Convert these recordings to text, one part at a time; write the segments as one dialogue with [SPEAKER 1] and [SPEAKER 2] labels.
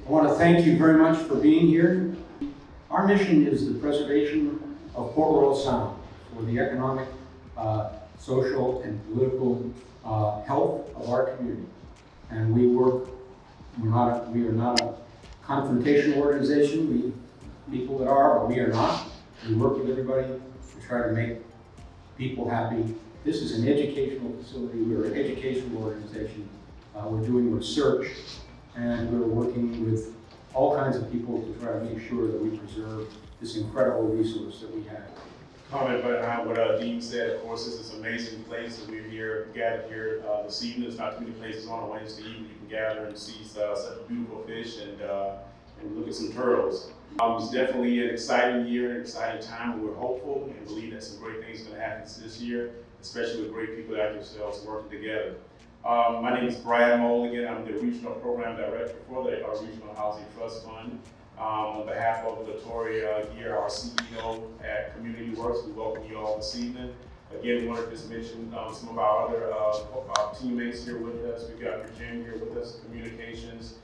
[SPEAKER 1] I want to thank you very much for being here. Our mission is the preservation of Port Royal Sound for the economic, social, and political health of our community. And we are not a confrontational organization. People that are, but we are not. We work with everybody to try to make people happy. This is an educational facility. We're an educational organization. We're doing research, and we're working with all kinds of people to try to make sure that we preserve this incredible resource that we have.
[SPEAKER 2] Comment behind what Dean said. Of course, this is an amazing place that we're here, gathered here this evening. There's not too many places on a Wednesday evening you can gather and see such beautiful fish and look at some turtles. It's definitely an exciting year, an exciting time, and we're hopeful and believe that some great things are going to happen this year, especially with great people like yourselves working together. My name is Brian Mulligan. I'm the Regional Program Director for the Regional Housing Trust Fund. On behalf of Latoria here, our CEO at Community Works, we welcome you all this evening. Again, we want to just mention some of our other teammates here with us. We've got Virginia here with us, Communications.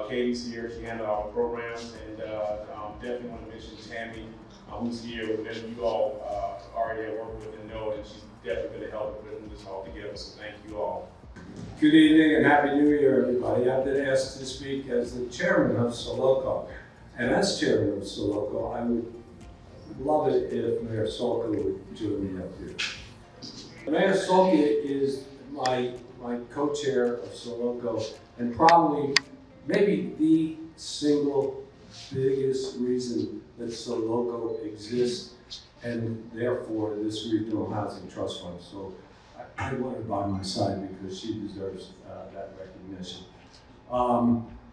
[SPEAKER 2] Katie's here, she handled our programs, and definitely want to mention Tammy, who's here. Many of you all already have worked with and know, and she's definitely going to help us put this all together, so thank you all.
[SPEAKER 3] Good evening and Happy New Year, everybody. I've been asked to speak as the chairman of Soloco. And as chairman of Soloco, I would love it if Mayor Solka would join me up here. Mayor Solka is my co-chair of Soloco, and probably maybe the single biggest reason that Soloco exists, and therefore this Regional Housing Trust Fund. So I want her by my side because she deserves that recognition.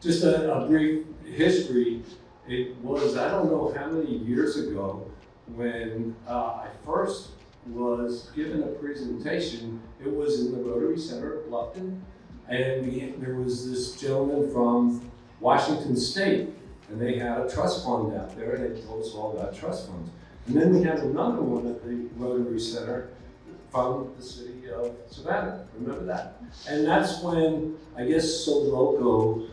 [SPEAKER 3] Just a brief history. It was, I don't know how many years ago, when I first was given a presentation. It was in the Rotary Center of Bluffton, and there was this gentleman from Washington State, and they had a trust fund out there, and they told us all about trust funds. And then we had another one at the Rotary Center from the city of Savannah. Remember that? And that's when, I guess, Soloco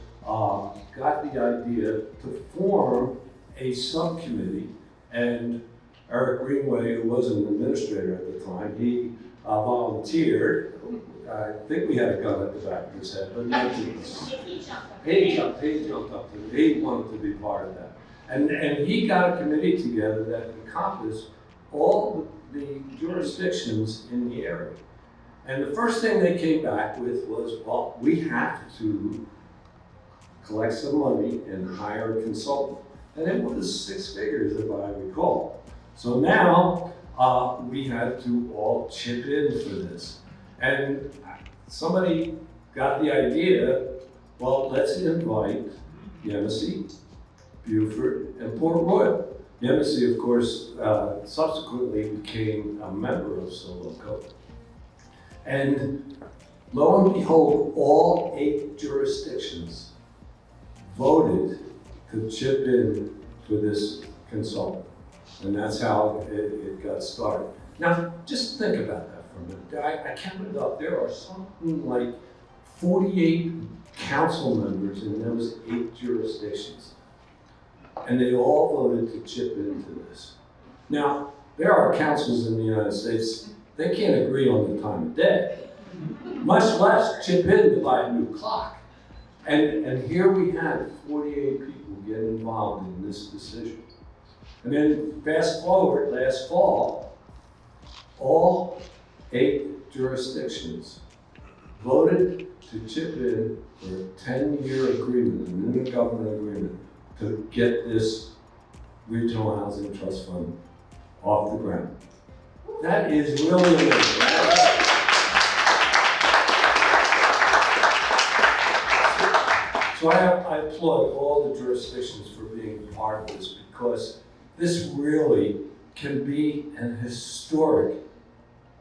[SPEAKER 3] got the idea to form a subcommittee, and Eric Greenway, who was an administrator at the time, he volunteered. I think we had a gun at the back of his head, but he jumped up. He wanted to be part of that. And he got a committee together that encompassed all the jurisdictions in the area. And the first thing they came back with was, well, we have to collect some money and hire a consultant. And it was 6 figures, if I recall. So now we had to all chip in for this. And somebody got the idea, well, let's invite Yemassee, Beaufort, and Port Royal. Yemassee, of course, subsequently became a member of Soloco. And lo and behold, all 8 jurisdictions voted to chip in for this consultant. And that's how it got started. Now, just think about that for a minute. I counted up, there are something like 48 council members in those 8 jurisdictions. And they all voted to chip into this. Now, there are councils in the United States, they can't agree on the time of day, much less chip in to buy a new clock. And here we had 48 people get involved in this decision. And then fast forward, last fall, all 8 jurisdictions voted to chip in for a 10-year agreement, an intergovernmental agreement, to get this Regional Housing Trust Fund off the ground. That is really amazing. So I applaud all the jurisdictions for being part of this, because this really can be an historic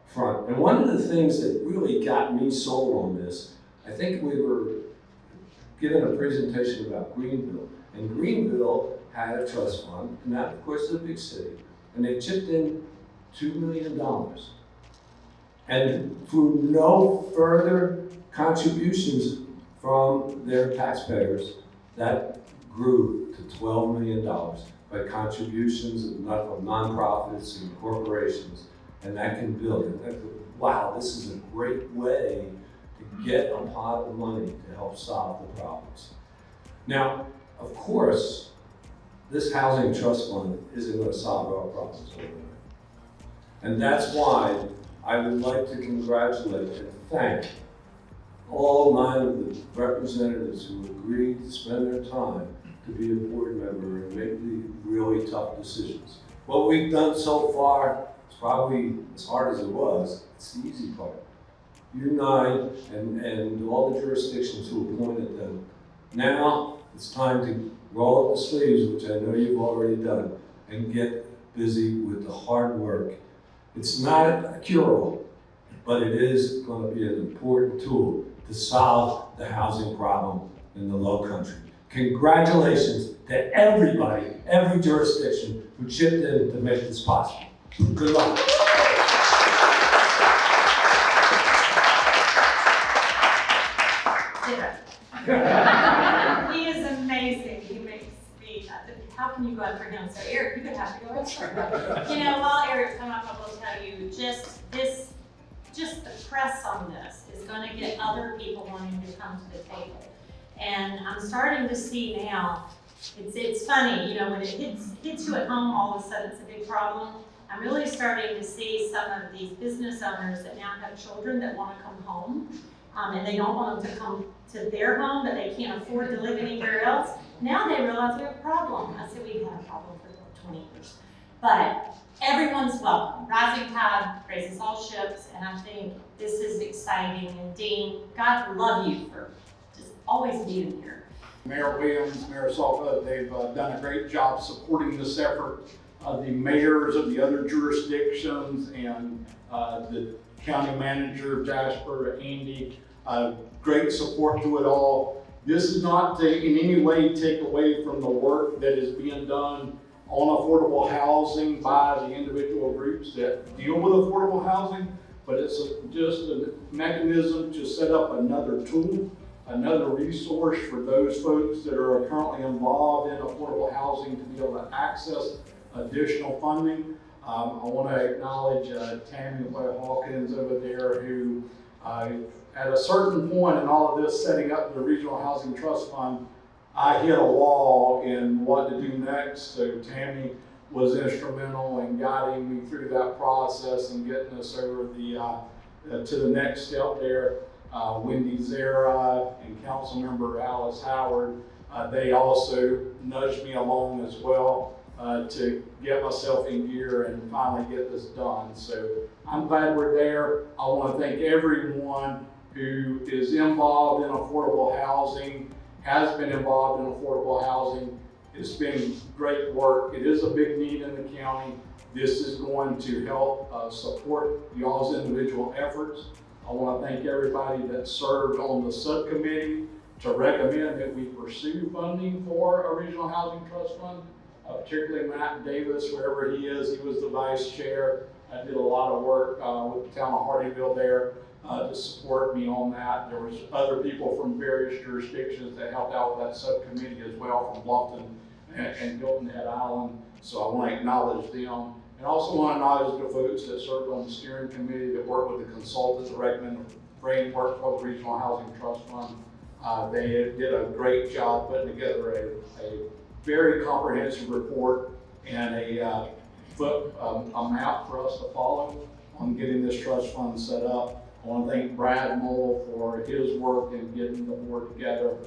[SPEAKER 3] front. And one of the things that really got me sold on this, I think we were given a presentation about Greenville. And Greenville had a trust fund, and that, of course, is a big city. And they chipped in $2 million. And through no further contributions from their taxpayers, that grew to $12 million by contributions of nonprofits and corporations, and that can build it. Wow, this is a great way to get a pot of money to help solve the problems. Now, of course, this housing trust fund isn't going to solve our problems overnight. And that's why I would like to congratulate and thank all 9 of the representatives who agreed to spend their time to be a board member and make the really tough decisions. What we've done so far is probably as hard as it was. It's the easy part. You 9 and all the jurisdictions who appointed them. Now it's time to roll up the sleeves, which I know you've already done, and get busy with the hard work. It's not a cure-all, but it is going to be an important tool to solve the housing problem in the Low Country. Congratulations to everybody, every jurisdiction who chipped in to make this possible. Good luck.
[SPEAKER 4] He is amazing. He makes me, how can you go after him? So Eric, you're gonna have to go after him. You know, while Eric's coming up, I will tell you, just the press on this is gonna get other people wanting to come to the table. And I'm starting to see now, it's funny, you know, when it hits you at home, all of a sudden it's a big problem. I'm really starting to see some of these business owners that now have children that wanna come home. And they don't want them to come to their home, but they can't afford to live anywhere else. Now they realize we have a problem. I said we've had a problem for 20 years. But everyone's welcome. Rising tide raises all ships, and I think this is exciting. And Dean, God love you for just always being here.
[SPEAKER 5] Mayor Williams, Mayor Salka, they've done a great job supporting this effort. The mayors of the other jurisdictions and the county manager of Jasper, Andy, great support to it all. This is not to in any way take away from the work that is being done on affordable housing by the individual groups that deal with affordable housing, but it's just a mechanism to set up another tool, another resource for those folks that are currently involved in affordable housing to be able to access additional funding. I want to acknowledge Tammy Hawkins over there who at a certain point in all of this setting up the Regional Housing Trust Fund, I hit a wall in what to do next. So Tammy was instrumental in guiding me through that process and getting us over to the next step there. Wendy Zara and Councilmember Alice Howard, they also nudged me along as well to get myself in gear and finally get this done. So I'm glad we're there. I want to thank everyone who is involved in affordable housing, has been involved in affordable housing. It's been great work. It is a big need in the county. This is going to help support y'all's individual efforts. I want to thank everybody that served on the subcommittee to recommend that we pursue funding for a regional housing trust fund. Particularly Matt Davis, wherever he is, he was the vice chair. I did a lot of work with the town of Hardyville there to support me on that. There was other people from various jurisdictions that helped out with that subcommittee as well, from Bluffton and Hilton Head Island. So I want to acknowledge them. And also want to acknowledge the folks that served on the steering committee that worked with the consultants to recommend the framework for the Regional Housing Trust Fund. They did a great job putting together a very comprehensive report and a map for us to follow on getting this trust fund set up. I want to thank Brad Moll for his work in getting the board together,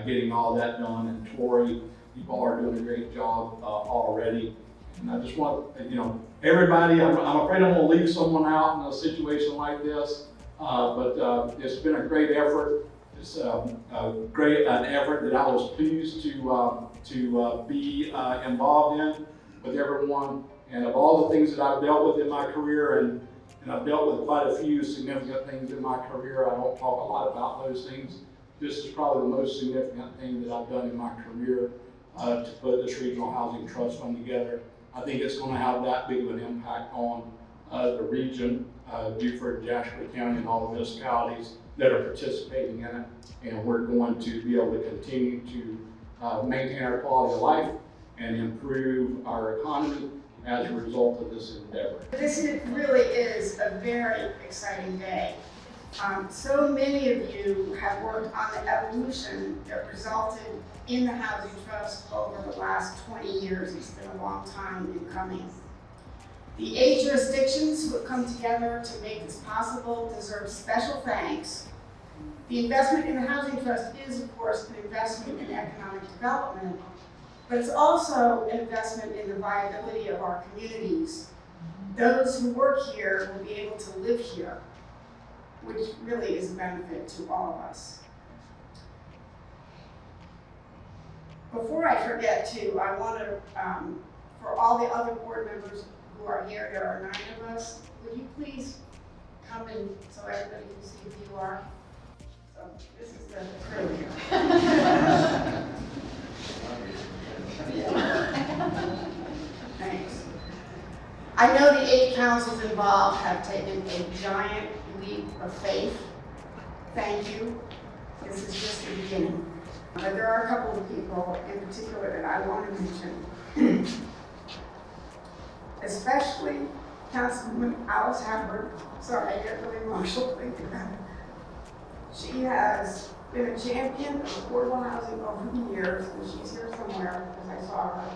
[SPEAKER 5] getting all that done, and Tori, you all are doing a great job already. And I just want, everybody, I'm afraid I'm going to leave someone out in a situation like this, but it's been a great effort. It's an effort that I was pleased to be involved in with everyone. And of all the things that I've dealt with in my career, and I've dealt with quite a few significant things in my career, I don't talk a lot about those things. This is probably the most significant thing that I've done in my career to put this Regional Housing Trust Fund together. I think it's going to have that big of an impact on the region, Beaufort and Jasper County, and all the municipalities that are participating in it. And we're going to be able to continue to maintain our quality of life and improve our economy as a result of this endeavor.
[SPEAKER 6] Really is a very exciting day. So many of you have worked on the evolution that resulted in the Housing Trust over the last 20 years. It's been a long time in coming. The 8 jurisdictions who have come together to make this possible deserve special thanks. The investment in the Housing Trust is, of course, an investment in economic development, but it's also an investment in the viability of our communities. Those who work here will be able to live here, which really is a benefit to all of us. Before I forget to, I want to, for all the other board members who are here, there are 9 of us, would you please come in so everybody can see who you are? So this is the crew here. Thanks. I know the 8 councils involved have taken a giant leap of faith. Thank you. This is just the beginning. But there are a couple of people in particular that I want to mention. Especially Councilwoman Alice Happer. Sorry, I get really emotional thinking about it. She has been a champion of affordable housing over the years, and she's here somewhere because I saw her.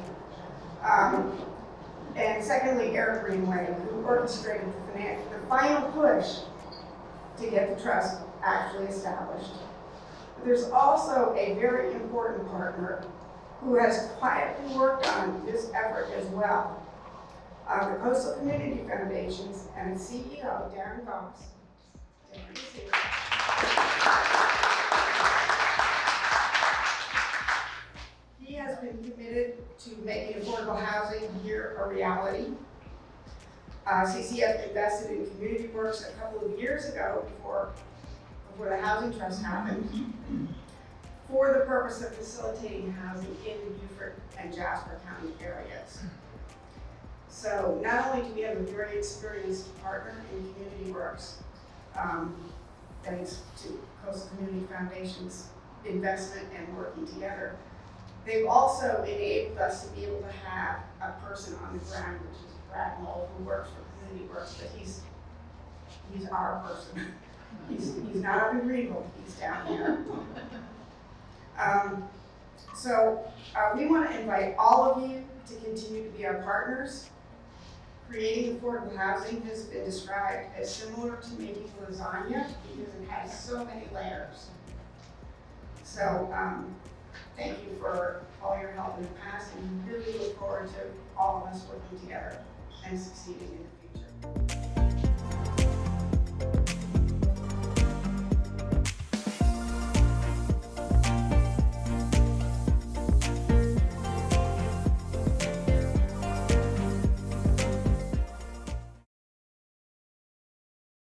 [SPEAKER 6] And secondly, Eric Greenway, who orchestrated the final push to get the trust actually established. But there's also a very important partner who has quietly worked on this effort as well. The Coastal Community Foundations and its CEO, Darren Goss. Darren is here. He has been committed to making affordable housing here a reality. CCF invested in Community Works a couple of years ago before the Housing Trust happened for the purpose of facilitating housing in the Beaufort and Jasper County areas. So not only do we have a very experienced partner in Community Works, thanks to Coastal Community Foundation's investment and working together, they've also enabled us to be able to have a person on the ground, which is Brad Moll, who works for Community Works, but he's our person. He's not up in Greenville, he's down here. We want to invite all of you to continue to be our partners. Creating affordable housing has been described as similar to making lasagna because it has so many layers. So thank you for all your help in the past, and really look forward to all of us working together and succeeding in the